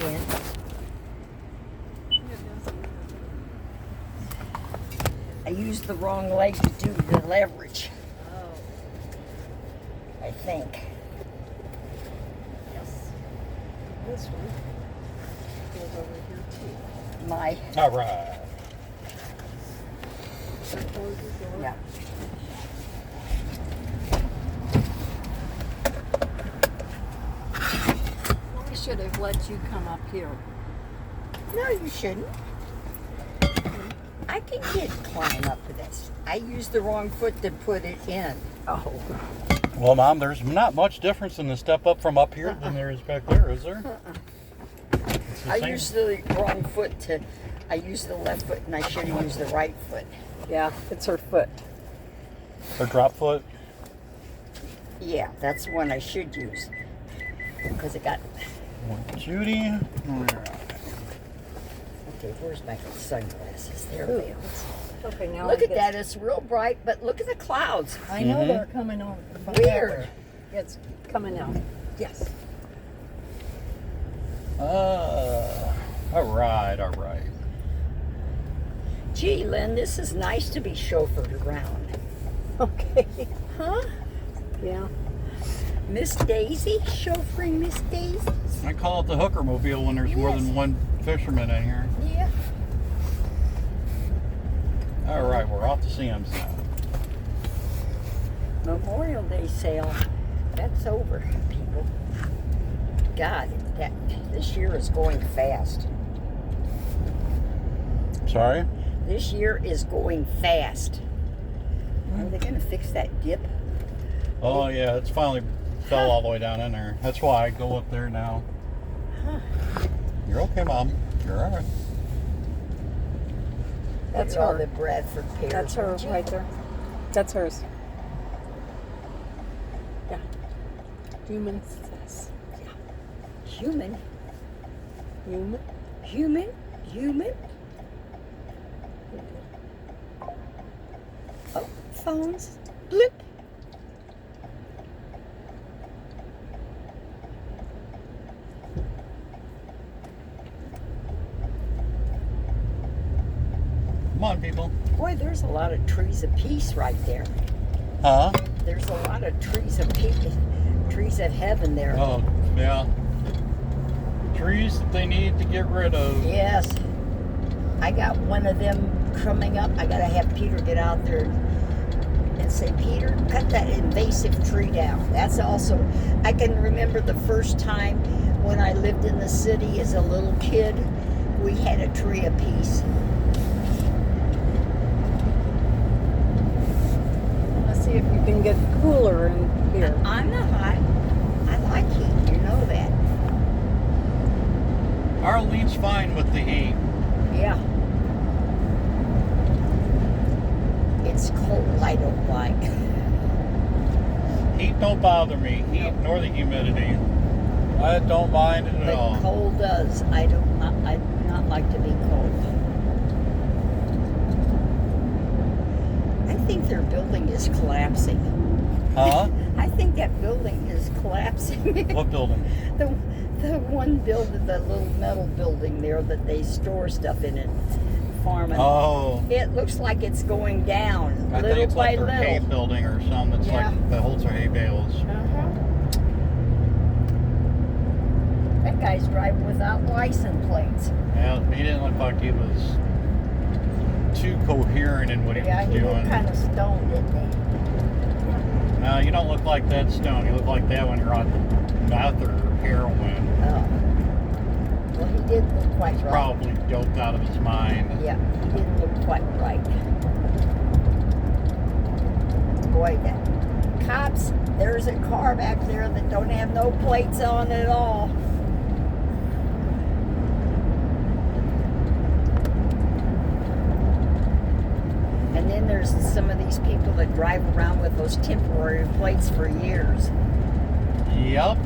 in. I used the wrong leg to do the leverage. Oh. I think. Yes. This one goes over here too. My. All right. So close the door. Yeah. We should have let you come up here. No, you shouldn't. I can climb up to this. I used the wrong foot to put it in. Oh. Well, Mom, there's not much difference in the step up from up here than there is back there, is there? It's the I same. used the wrong foot to. I used the left foot and I should have used the right foot. Yeah, it's her foot. Or drop foot. Yeah, that's the one I should use. Because it got. Judy. Okay, where's my sunglasses? There Ooh. they are. Okay, now Look I at that. It's real bright, but look at the clouds. I know Mhm. they're coming on. from Weird. that way. It's coming out. Yes. All right, all right. Gee, Lynn, this is nice to be chauffeured around. Okay. Huh? Yeah. Miss Daisy? Chauffeuring Miss Daisy? I call it the hooker mobile when there's more Yes. than one fisherman in here. Yeah. All right, we're off to Sam's now. Memorial Day sale. That's over, people. God, this year is going fast. Sorry? This year is going fast. Are they going to fix that dip? Oh, yeah, it's finally fell all the way down in there. That's why I go up there now. Huh. You're okay, Mom. You're all right. That's Look at all her. the Bradford pears. That's her would you? right there. That's hers. Yeah. Human success. Human. Human. Human. Human. Oh, phones. Blip. Come on, people. Boy, there's a lot of trees apiece right there. Huh? There's a lot of trees apiece. Trees of heaven there. Oh, yeah. Trees that they need to get rid of. Yes. I got one of them coming up. I gotta have Peter get out there and say, Peter, cut that invasive tree down. That's also, I can remember the first time when I lived in the city as a little kid, we had a tree apiece. Let's see if you can get cooler in here. I'm not hot. I like heat, you know that. Arlene's fine with the heat. Yeah. It's cold, I don't like. Heat don't bother me. Heat nor the humidity. I don't mind it at But all. cold does. I do not like to be cold. I think their building is collapsing. Huh? I think that building is collapsing. What building? the one building, the little metal building there that they store stuff in it, farming. Oh. It looks like it's going down, I little think it's by like their hay little. building or something. It's Yeah. like that holds their hay bales. That guy's driving without license plates. Yeah, he didn't look like he was too coherent in what he Yeah, was he doing. looked kind of stoned, didn't he? No, you don't look like that stone. You look like that when you're on meth or heroin. Oh. Well, he did look quite He's right. probably doped out of his mind. Yeah, he didn't look quite right. Boy, that cops, there's a car back there that don't have no plates on at all. And then there's some of these people that drive around with those temporary plates for years. Yep.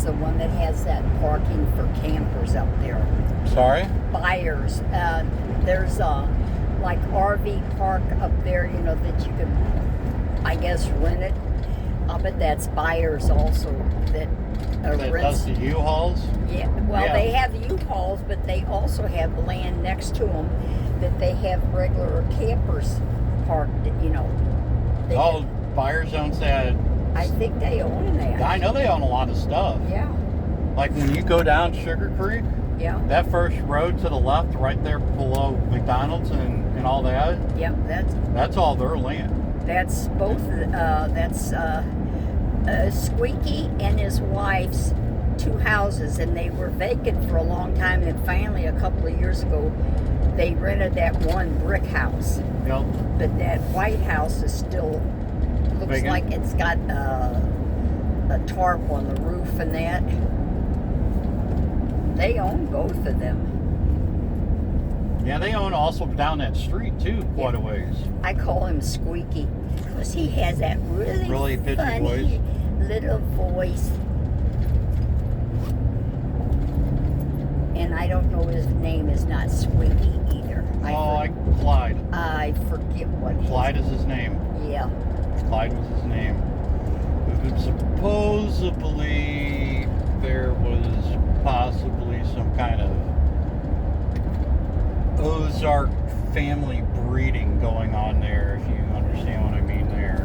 is the one that has that parking for campers up there. Sorry? Buyers. There's a like RV park up there, you know, that you can, I guess, rent it. But that's Buyers also that That rents. does the U-Hauls? Yeah, well, Yeah. they have U-Hauls, but they also have land next to them that they have regular campers parked. You know. They Oh, Buyers owns that. I think they own that. I know they own a lot of stuff. Yeah, Like when you go down Sugar Creek, yeah, that first road to the left, right there below McDonald's and all that, yeah. that's all their land. That's both. That's Squeaky and his wife's two houses, and they were vacant for a long time. And finally, a couple of years ago, they rented that one brick house. Yep. But that White House is still looks Vacant? like it's got a tarp on the roof and that. They own both of them. Yeah, they own also down that street too, quite a ways. I call him Squeaky because he has that really Pitchy funny voice. little voice. And I don't know his name is not Squeaky either. Clyde. I forget what Clyde is his name. Yeah. Clyde was his name. Supposedly there was possibly some kind of Ozark family breeding going on there, if you understand what I mean there.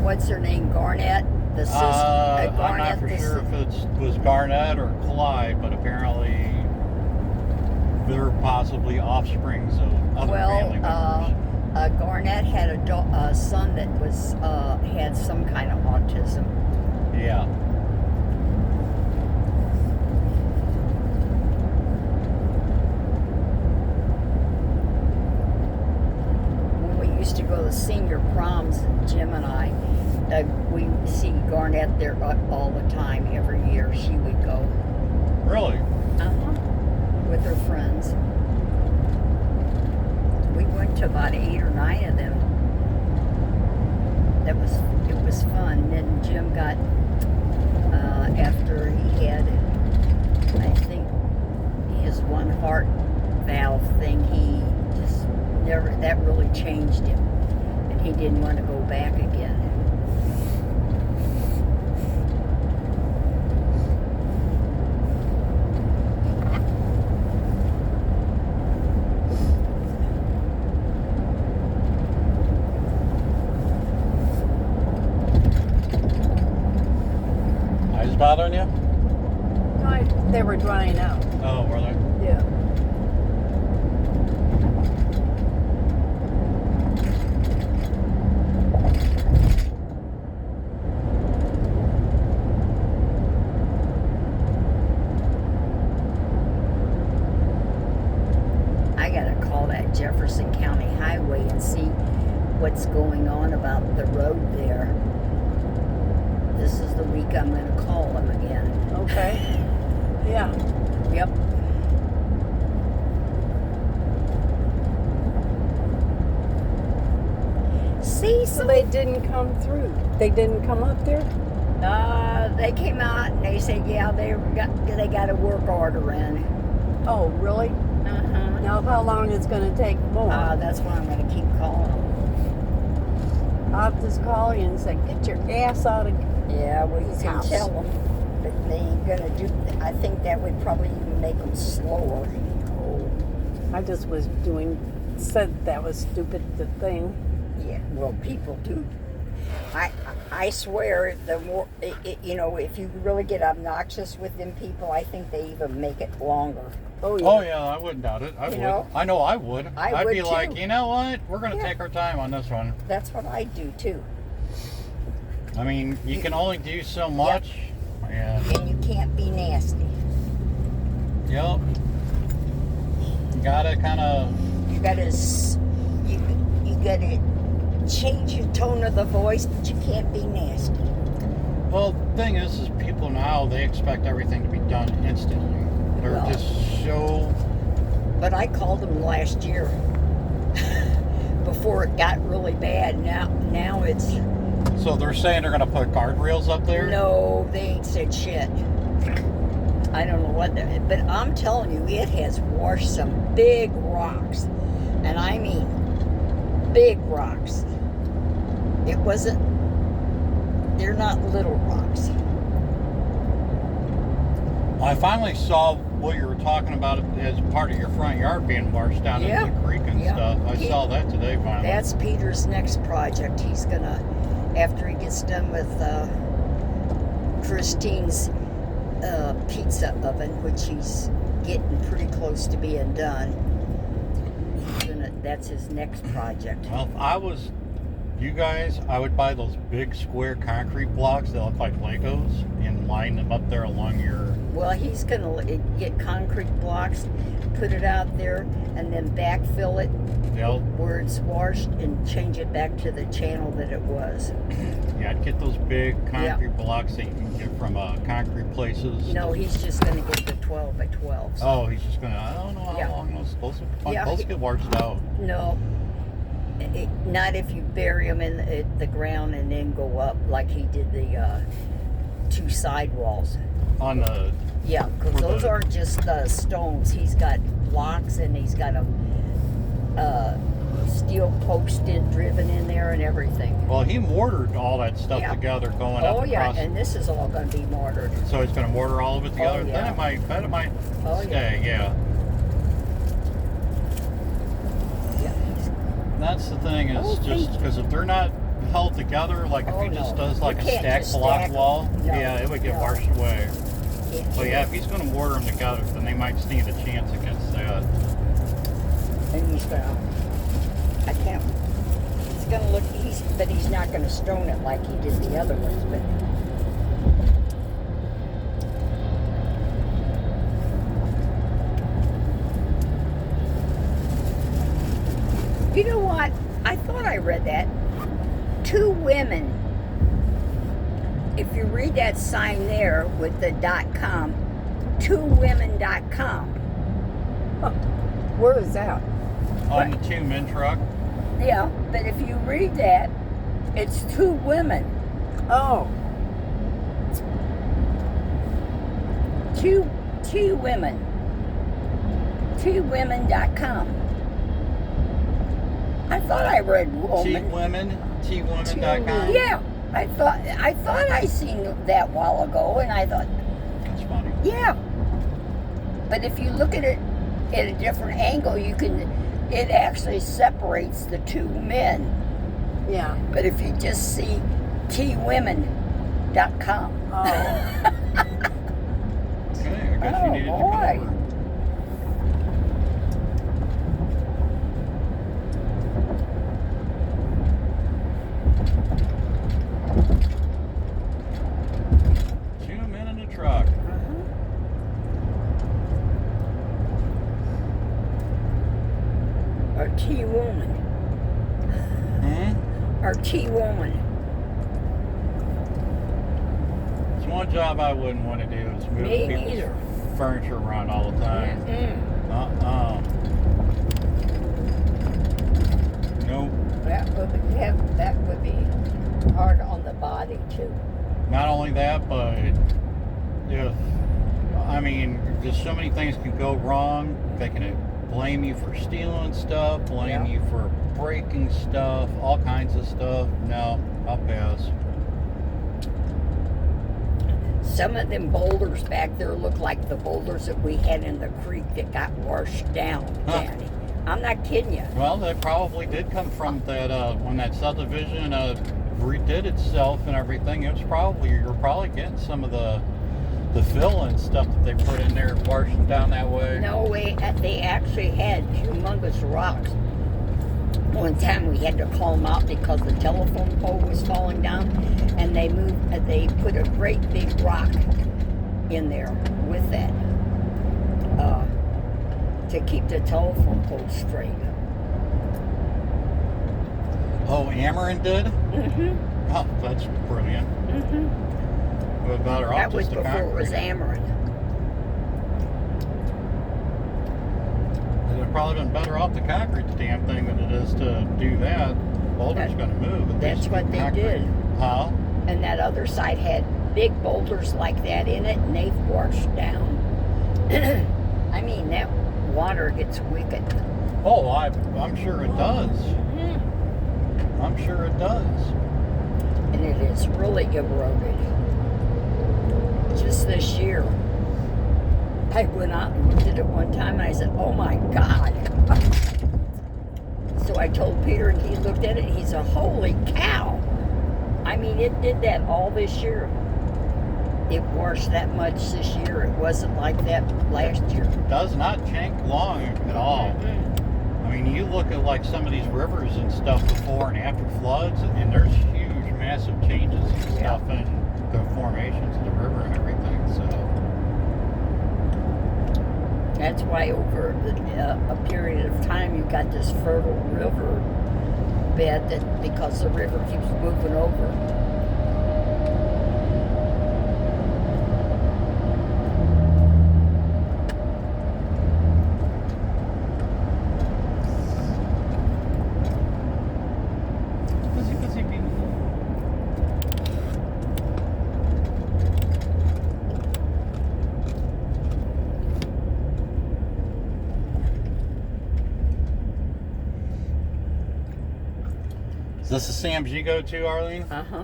What's her name? Garnett? The sister? I'm Garnett, not for the sure if it was Garnett or Clyde, but apparently they're possibly offsprings of other family members. Garnett had a son that was had some kind of autism. Yeah. When we used to go to senior proms, Jim and I, we see Garnett there all the time. Every year she would go. Really? With her friends. We went to about 8 or 9 of them. It was fun. Then Jim got after he had, I think, his one heart valve thing. He just never, that really changed him, and he didn't want to go back again. Eyes bothering you? No, they were drying out. Oh, were they? Yeah. I gotta call that Jefferson County Highway and see what's going on about the road there. This is the week I'm gonna call them again. Okay. Yeah. Yep. See, So they didn't come through. They didn't come up there? they came out and they said, yeah, they got a work order in. Oh, really? Uh-huh. Now, how long is going to take more? That's why I'm gonna keep calling them. I'll just call you and say, get your ass out of... Yeah, well, you can House. tell them, but they ain't gonna do. I think that would probably even make them slower. Oh, I just was said that was stupid, the thing. yeah. Well, people do. I swear, the more you know, if you really get obnoxious with them people, I think they even make it longer. Oh, yeah. Oh yeah, I wouldn't doubt it. I You would. know? I know I would. I I'd would be too. like, you know what? We're gonna Yeah. take our time on this one. That's what I do too. I mean, you can only do so much. And And you can't be nasty. yep. You gotta kind of. You gotta you gotta change your tone of the voice, but you can't be nasty. Well, the thing is people now they expect everything to be done instantly. They're Well. just so. But I called them last year before it got really bad. Now it's So they're saying they're going to put guardrails up there? No, they ain't said shit. I don't know what they're, but I'm telling you, it has washed some big rocks. And I mean, big rocks. It wasn't, they're not little rocks. I finally saw what you were talking about as part of your front yard being washed down Yeah. into the creek and Yeah. stuff. I saw that today finally. That's Peter's next project. He's gonna, after he gets done with Christine's pizza oven, which he's getting pretty close to being done. That's his next project. Well, if I was you guys, I would buy those big square concrete blocks that look like Legos and line them up there along your... Well, he's gonna get concrete blocks, put it out there, and then backfill it They'll, where it's washed and change it back to the channel that it was. yeah, I'd get those big concrete blocks that you can get from concrete places. No, he's just gonna get the 12 by 12s. Oh, he's just gonna, I don't know how long those supposed to get washed out. No, not if you bury them in the ground and then go up like he did the 2 sidewalls. On the... Yeah, because For those the- aren't just stones. He's got blocks and he's got them steel posted, driven in there and everything. Well, he mortared all that stuff Yeah. together going up Oh yeah, across. and this is all going to be mortared. So he's going to mortar all of it together. yeah. Then it might Oh, stay. Yeah. Yeah. That's the thing is Oh, just hey. because if they're not held together, like if Oh, he just no. does like You a can't stack just block stack 'em. wall, No, yeah, it would get no. washed away. But yeah, if he's going to mortar them together, then they might stand a chance against that. And he's going to, I can't, it's going to look, but he's not going to stone it like he did the other ones, but. You know what? I thought I read that. 2 women. If you read that sign there with the .com, 2women.com. Where is that? On the 2 men truck, Yeah, but if you read that, it's 2 women. Oh, Two women. 2women.com. I thought I read woman. Twomen.com. Yeah, I thought I seen that while ago, and I thought, That's funny. yeah. But if you look at it at a different angle, it actually separates the 2 men. yeah. But if you just see twomen.com. Oh. Okay, I guess Oh, you needed to come boy. over. Two men in a truck. Or T-woman. Hmm? Or T-woman. It's one job I wouldn't want to do is move Me people's neither. furniture around all the time. Mm-mm. Nope. That would be hard on the body too. Not only that, but just so many things can go wrong. They can blame you for stealing stuff, blame Yeah. you for breaking stuff, all kinds of stuff. No, I'll pass. Some of them boulders back there look like the boulders that we had in the creek that got washed down, Huh. Danny. I'm not kidding you. Well, they probably did come from that when that subdivision redid itself and everything. It was probably you're probably getting some of the fill and stuff that they put in there washing down that way. No way. They actually had humongous rocks. One time we had to call them out because the telephone pole was falling down, and they put a great big rock in there with that to keep the telephone pole straight. Oh, Ameren did? Mm-hmm. Oh, that's brilliant. Mm-hmm. What about her That off was just the before it was concrete? Ameren. It'd have probably been better off the concrete the damn thing than it is to do that. Boulder's That- going to move. At That's least what the they concrete. did. Huh? And that other side had big boulders like that in it, and they've washed down. I mean, that water gets wicked. Oh, I'm sure it does. I'm sure it does. And it is really eroded. Just this year, I went out and looked at it one time, and I said, "Oh my God!" So I told Peter, and he looked at it, and he said, "Holy cow!" I mean, it did that all this year. It washed that much this year. It wasn't like that last year. It does not change long at all. I mean, you look at like some of these rivers and stuff before and after floods, and there's huge, massive changes and stuff in the formations of the river and everything. So that's why over a period of time you got this fertile river bed that because the river keeps moving over. busy people. Is this the Sam's you go to, Arlene? Uh-huh.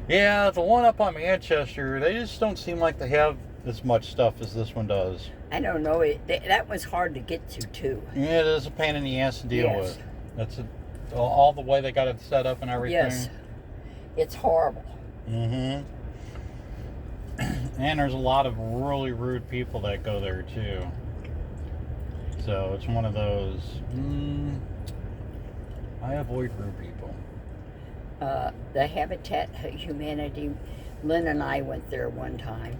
Yeah, the one up on Manchester, they just don't seem like they have as much stuff as this one does. I don't know. That was hard to get to, too. Yeah, it is a pain in the ass to deal Yes. with. That's all the way they got it set up and everything. Yes. It's horrible. Mm-hmm. And there's a lot of really rude people that go there, too. So it's one of those, I avoid rude people. The Habitat Humanity, Lynn and I went there one time.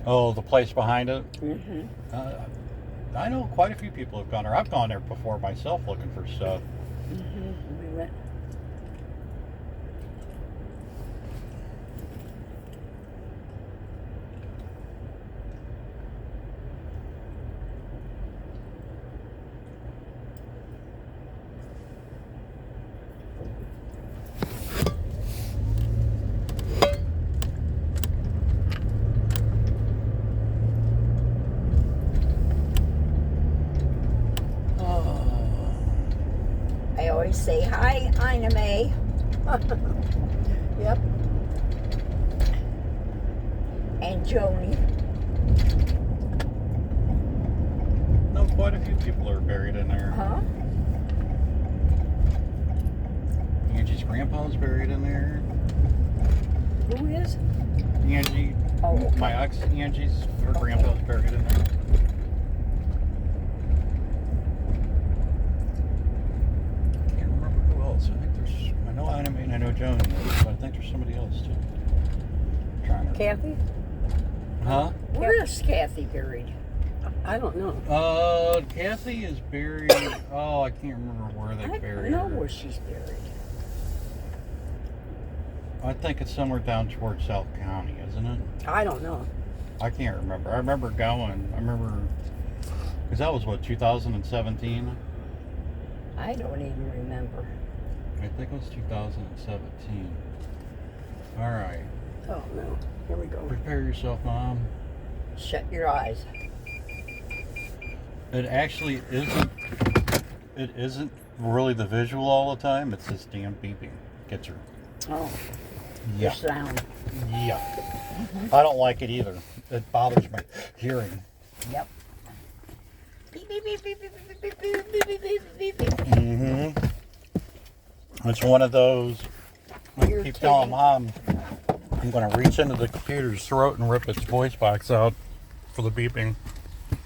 Oh, the place behind it? Mm-hmm. I know quite a few people have gone there. I've gone there before myself looking for stuff. Mm-hmm. We went. I always say, "Hi, Ina May." Yep. And Joni. No, quite a few people are buried in there. Huh? Angie's grandpa's buried in there. Who is? Angie, Oh. my ex, her grandpa's buried in there. Can't remember who else. I know Anime and I know Joan, but I think there's somebody else too. Trying to. Kathy? Huh? Where is Kathy buried? I don't know. Kathy is buried. Oh, I can't remember where they I buried don't know her. where she's buried. I think it's somewhere down towards South County, isn't it? I don't know. I can't remember. I remember going. Because that was what, 2017? I don't even remember. I think it was 2017. All right. Oh no. Here we go. Prepare yourself, Mom. Shut your eyes. It actually isn't. It isn't really the visual all the time. It's this damn beeping. Gets her. Oh, Yeah. the sound. Yeah. I don't like it either. It bothers my hearing. Yep. Beep, beep, beep, beep, beep, beep, beep, beep, beep, beep, beep, beep. Mm-hmm. It's one of those. I You're keep telling taking- Mom I'm going to reach into the computer's throat and rip its voice box out for the beeping.